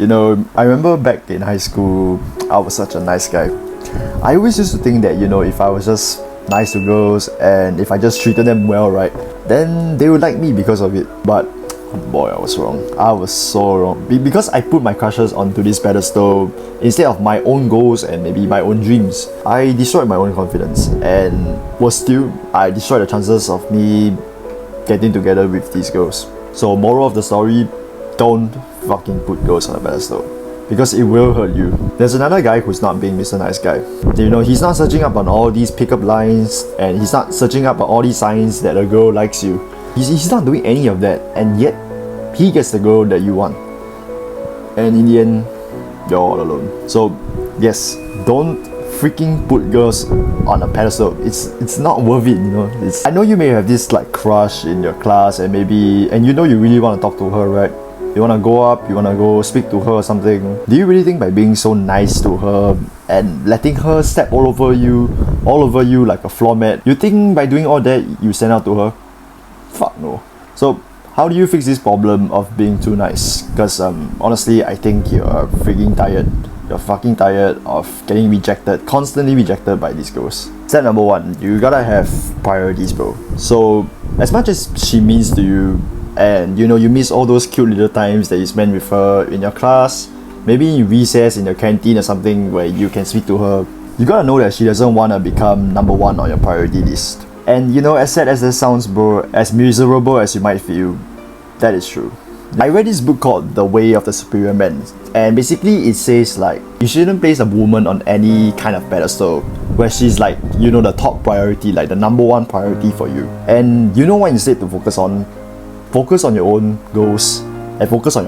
You know, I remember back in high school, I was such a nice guy. I always used to think that, you know, if I was just nice to girls and if I just treated them well, right, then they would like me because of it. But boy, I was wrong. I was so wrong. Because I put my crushes onto this pedestal instead of my own goals and maybe my own dreams, I destroyed my own confidence, and I destroyed the chances of me getting together with these girls. So moral of the story, don't fucking put girls on a pedestal, because it will hurt you. There's another guy who's not being Mr. Nice Guy. You know, he's not searching up on all these pickup lines, and he's not searching up on all these signs that a girl likes you. He's not doing any of that, and yet he gets the girl that you want. And in the end, you're all alone. So yes, don't freaking put girls on a pedestal. It's not worth it, you know. I know you may have this like crush in your class, and you know you really want to talk to her, right? You want to go up, you want to go speak to her or something. Do you really think by being so nice to her and letting her step all over you like a floor mat, you think by doing all that you stand out to her? Fuck no. So how do you fix this problem of being too nice? Because honestly, I think you're freaking tired. You're fucking tired of getting rejected, constantly rejected by these girls. Step number 1, you gotta have priorities, bro. So as much as she means to you, and you know you miss all those cute little times that you spend with her in your class, maybe in recess, in your canteen or something where you can speak to her, you gotta know that she doesn't wanna become number 1 on your priority list. And you know, as sad as that sounds, bro, as miserable as you might feel, that is true. I read this book called The Way of the Superior Man, and basically it says like you shouldn't place a woman on any kind of pedestal where she's like, you know, the top priority, like the number 1 priority for you. And you know what instead to focus on? Focus on your own goals and focus on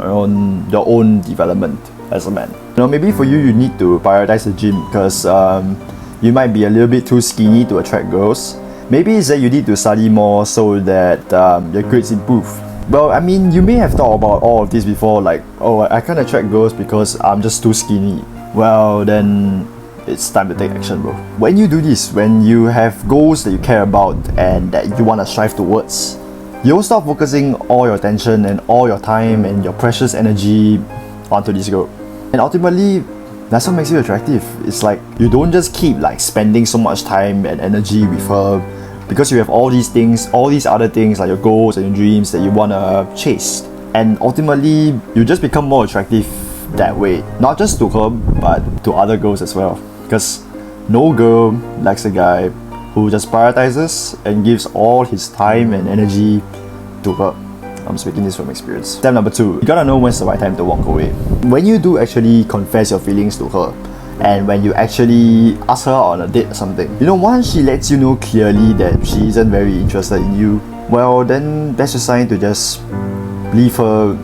your own development as a man. You know, maybe for you, you need to prioritize the gym because you might be a little bit too skinny to attract girls. Maybe it's that you need to study more so that your grades improve. Well, I mean, you may have thought about all of this before, like, oh, I can't attract girls because I'm just too skinny. Well, then it's time to take action, bro. When you do this, when you have goals that you care about and that you want to strive towards, you'll start focusing all your attention and all your time and your precious energy onto this girl. And ultimately, that's what makes you attractive. It's like you don't just keep like spending so much time and energy with her because you have all these things, all these other things like your goals and your dreams that you wanna chase. And ultimately, you just become more attractive that way. Not just to her, but to other girls as well. Because no girl likes a guy who just prioritizes and gives all his time and energy to her. I'm speaking this from experience. Step number 2, you gotta know when's the right time to walk away. When you do actually confess your feelings to her, and when you actually ask her on a date or something, you know, once she lets you know clearly that she isn't very interested in you, well, then that's a sign to just leave her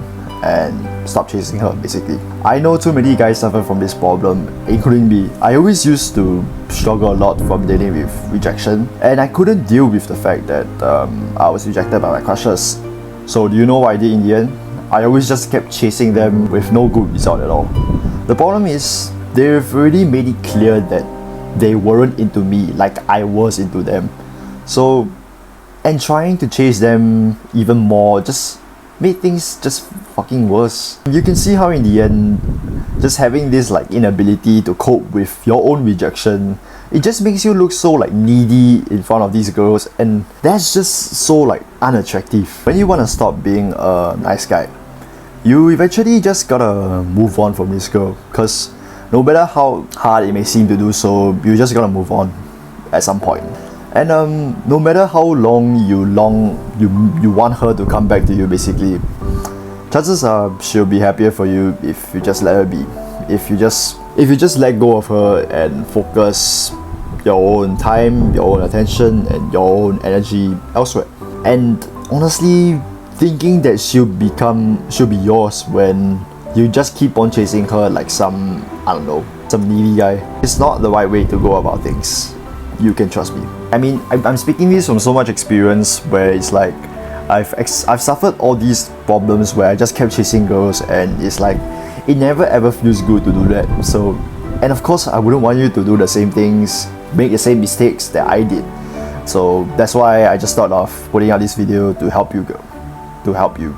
and stop chasing her, basically. I know too many guys suffer from this problem, including me. I always used to struggle a lot from dealing with rejection, and I couldn't deal with the fact that I was rejected by my crushes. So do you know what I did in the end? I always just kept chasing them with no good result at all. The problem is, they've already made it clear that they weren't into me like I was into them. So, and trying to chase them even more just made things just fucking worse. You can see how in the end, just having this like inability to cope with your own rejection, it just makes you look so like needy in front of these girls, and that's just so like unattractive. When you want to stop being a nice guy, you eventually just gotta move on from this girl, because no matter how hard it may seem to do so, you just gotta move on at some point. And no matter how long you want her to come back to you, basically, chances are she'll be happier for you if you just let her be. If you just let go of her and focus your own time, your own attention, and your own energy elsewhere. And honestly, thinking that she'll be yours when you just keep on chasing her like some needy guy, it's not the right way to go about things. You can trust me. I mean, I'm speaking this from so much experience where it's like I've suffered all these problems where I just kept chasing girls, and it's like it never ever feels good to do that. So, and of course I wouldn't want you to do the same things, make the same mistakes that I did. So that's why I just thought of putting out this video to help you.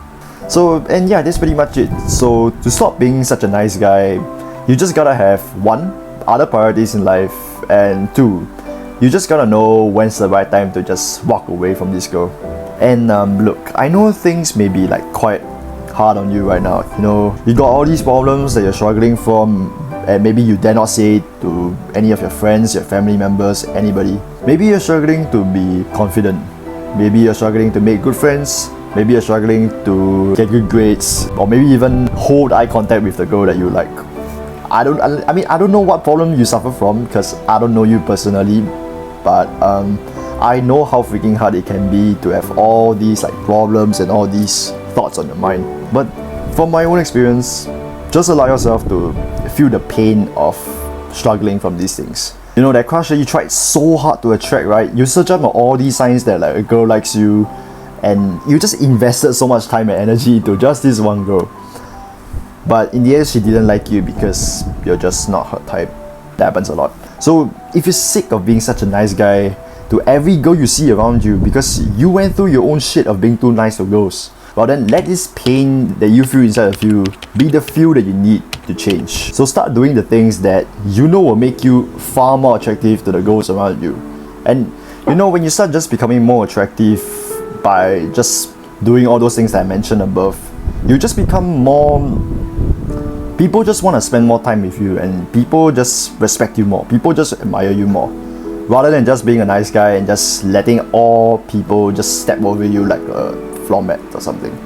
So, and yeah, that's pretty much it. So to stop being such a nice guy, you just gotta have one, other priorities in life, and two, you just gotta know when's the right time to just walk away from this girl. And look, I know things may be like quite hard on you right now. You know, you got all these problems that you're struggling from, and maybe you dare not say it to any of your friends, your family members, anybody. Maybe you're struggling to be confident. Maybe you're struggling to make good friends. Maybe you're struggling to get good grades, or maybe even hold eye contact with the girl that you like. I don't know what problem you suffer from because I don't know you personally, but I know how freaking hard it can be to have all these like problems and all these thoughts on your mind. But from my own experience, just allow yourself to feel the pain of struggling from these things. You know, that crush that you tried so hard to attract, right? You search up on all these signs that like a girl likes you, and you just invested so much time and energy to just this one girl. But in the end, she didn't like you because you're just not her type. That happens a lot. So if you're sick of being such a nice guy to every girl you see around you because you went through your own shit of being too nice to girls, well then let this pain that you feel inside of you be the fuel that you need to change. So start doing the things that you know will make you far more attractive to the girls around you. And you know, when you start just becoming more attractive by just doing all those things that I mentioned above, you just become more, people just want to spend more time with you, and people just respect you more, people just admire you more, rather than just being a nice guy and just letting all people just step over you like a floor mat or something.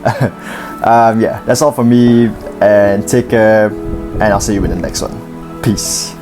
Yeah, that's all for me, and take care, and I'll see you in the next one. Peace.